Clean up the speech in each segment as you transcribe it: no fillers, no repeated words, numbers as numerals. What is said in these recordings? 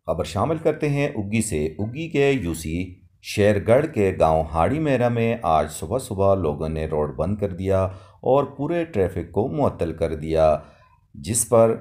खबर शामिल करते हैं उग्गी से। उग्गी के यूसी शेरगढ़ के गांव हाड़ी मेरा में आज सुबह सुबह लोगों ने रोड बंद कर दिया और पूरे ट्रैफिक को मुअत्तल कर दिया, जिस पर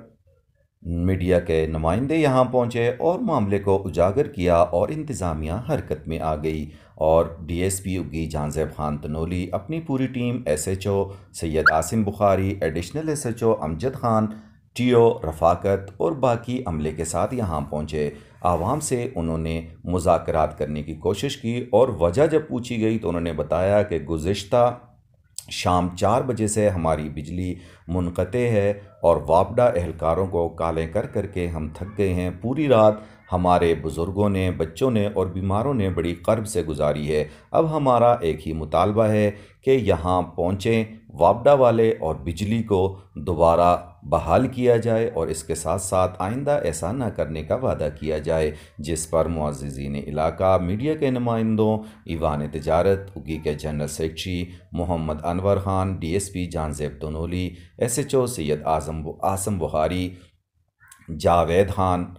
मीडिया के नुमाइंदे यहां पहुंचे और मामले को उजागर किया और इंतज़ामिया हरकत में आ गई। और डीएसपी उग्गी जहांज़ेब खान तनोली अपनी पूरी team, SHO Syed Asim Bukhari, additional SHO Amjad Khan, TO Rafaqat और बाकी अमले के साथ यहाँ पहुँचे। आवाम से उन्होंने मुज़ाकरात करने की कोशिश की और वजह जब पूछी गई तो उन्होंने बताया कि गुज़िश्ता शाम 4 बजे से हमारी बिजली मुनक़ते है और वापडा एहलकारों को कालें कर करके हम थक गए हैं। पूरी रात हमारे बुज़ुर्गों ने, बच्चों ने और बीमारों ने बड़ी कर्ब से गुजारी है। अब हमारा एक ही मुतालबा है कि यहाँ पहुँचें वापडा वाले और बिजली को दोबारा बहाल किया जाए और इसके साथ साथ आइंदा ऐसा न करने का वादा किया जाए। जिस पर मुअज़्ज़िज़ीन इलाका, मीडिया के नुमाइंदों, ईवान तिजारत, उग्गी के general secretary Mohammad Anwar Khan, DSP Jahanzeb Tanoli, SHO Syed Asim Bukhari, Javed Khan,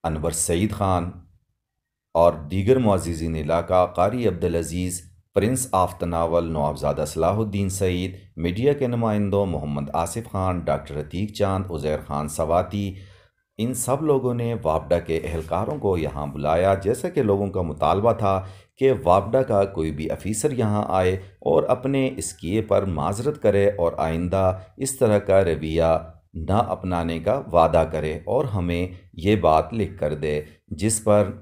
Anwar Saeed Khan और दीगर मुअज़्ज़िज़ीन इलाका, Qari Abdul Aziz, prince of Tanawal, Nawabzada Salahuddin Saeed, media के नुमाइंदों मोहम्मद आसिफ खान, डॉक्टर अतीक चांद, उज़ैर खान सवाती, इन सब लोगों ने वापडा के एहलकारों को यहाँ बुलाया। जैसा कि लोगों का मुतालबा था कि वापडा का कोई भी अफीसर यहाँ आए और अपने इस किए पर माजरत करे और आइंदा इस तरह का रवैया न अपनाने का वादा करे और हमें ये बात लिख कर दे। जिस पर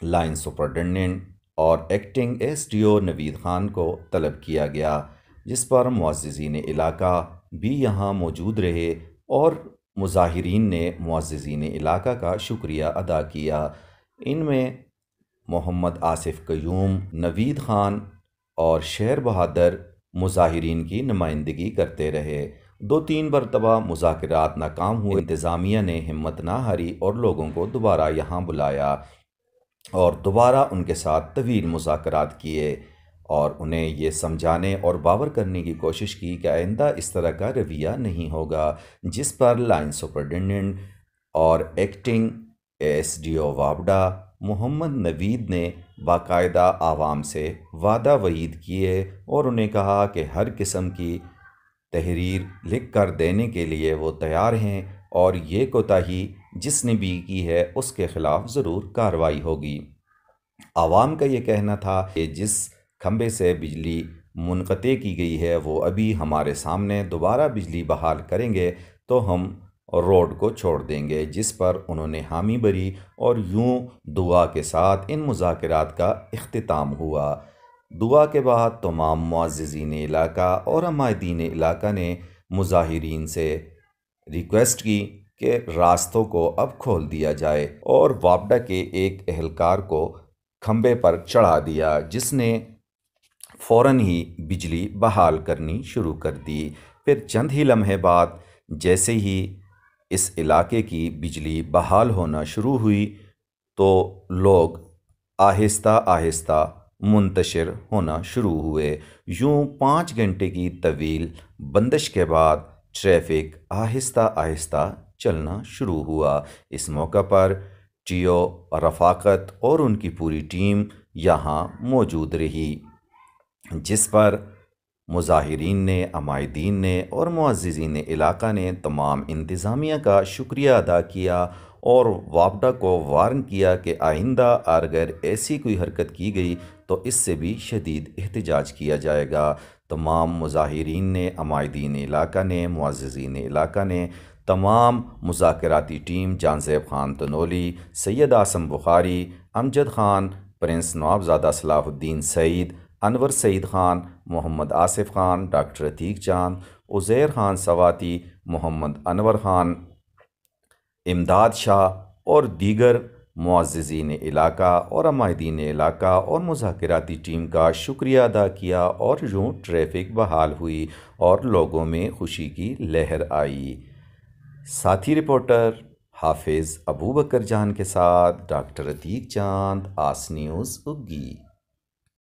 लाइन सुपरिटेंडेंट और एक्टिंग एसडीओ नवीद खान को तलब किया गया, जिस पर मुअज़्ज़िज़ीन इलाका भी यहाँ मौजूद रहे और मुज़ाहिरीन ने मुअज़्ज़िज़ीन इलाका का शुक्रिया अदा किया। इनमें मोहम्मद आसिफ क़य्यूम, नवीद खान और शेर बहादुर मुज़ाहिरीन की नुमाइंदगी करते रहे। 2-3 मरतबा मुज़ाकरात नाकाम हुए। इंतज़ामिया ने हिम्मत ना हारी और लोगों को दोबारा यहाँ बुलाया और दोबारा उनके साथ तवील मुज़ाकरात किए और उन्हें ये समझाने और बावर करने की कोशिश की कि आइंदा इस तरह का रवैया नहीं होगा। जिस पर लाइन सुपरिटेंडेंट और एक्टिंग एसडीओ वापडा मोहम्मद नवीद ने बाकायदा आवाम से वादा वईद किए और उन्हें कहा कि हर किस्म की तहरीर लिख कर देने के लिए वो तैयार हैं और ये कोताही जिसने भी की है उसके ख़िलाफ़ ज़रूर कार्रवाई होगी। आवाम का ये कहना था कि जिस खंबे से बिजली मुनक़ते की गई है वो अभी हमारे सामने दोबारा बिजली बहाल करेंगे तो हम रोड को छोड़ देंगे। जिस पर उन्होंने हामी भरी और यूं दुआ के साथ इन मुज़ाकरात का इख्तिताम हुआ। दुआ के बाद तमाम मुअज़्ज़िज़ीन इलाका और हमायदीन इलाका ने मुज़ाहिरीन से रिक्वेस्ट की कि रास्तों को अब खोल दिया जाए और वापडा के एक एहलकार को खंबे पर चढ़ा दिया, जिसने फ़ौरन ही बिजली बहाल करनी शुरू कर दी। फिर चंद ही लम्हे बाद जैसे ही इस इलाके की बिजली बहाल होना शुरू हुई तो लोग आहिस्ता आहिस्ता मुंतशिर होना शुरू हुए। यूं 5 घंटे की तवील बंदिश के बाद ट्रैफिक आहिस्ता आहिस्ता चलना शुरू हुआ। इस मौका पर टीओ रफ़ाकत और उनकी पूरी टीम यहाँ मौजूद रही, जिस पर मुज़ाहिरीन ने, अमायदीन ने और मुअज़्ज़िज़ीन इलाका ने तमाम इंतज़ामिया का शुक्रिया अदा किया और वापडा को वार्न किया कि आइंदा अगर ऐसी कोई हरकत की गई तो इससे भी शदीद एहतजाज किया जाएगा। तमाम मुज़ाहिरीन ने, अमायदीन इलाका ने, मुअज़्ज़िज़ीन इलाका ने, तमाम मुज़ाकराती team Jahanzeb Khan Tanoli, Syed Asim Bukhari, Amjad Khan, prince Nawabzada Salahuddin Saeed, Anwar Saeed Khan, Mohammad Asif Khan, doctor Atiq Chand, Uzair Khan सवाती, मोहम्मद अनवर खान, इमदाद शाह और दीगर मुअज़्ज़िज़ीन इलाका और अमायदीन इलाका और मुज़ाकराती टीम का शुक्रिया अदा किया और यूँ ट्रैफिक बहाल हुई और लोगों में खुशी की लहर आई। साथी रिपोर्टर हाफिज़ अबू बकर जान के साथ डॉक्टर अतीक चांद, आस न्यूज़ उग्गी।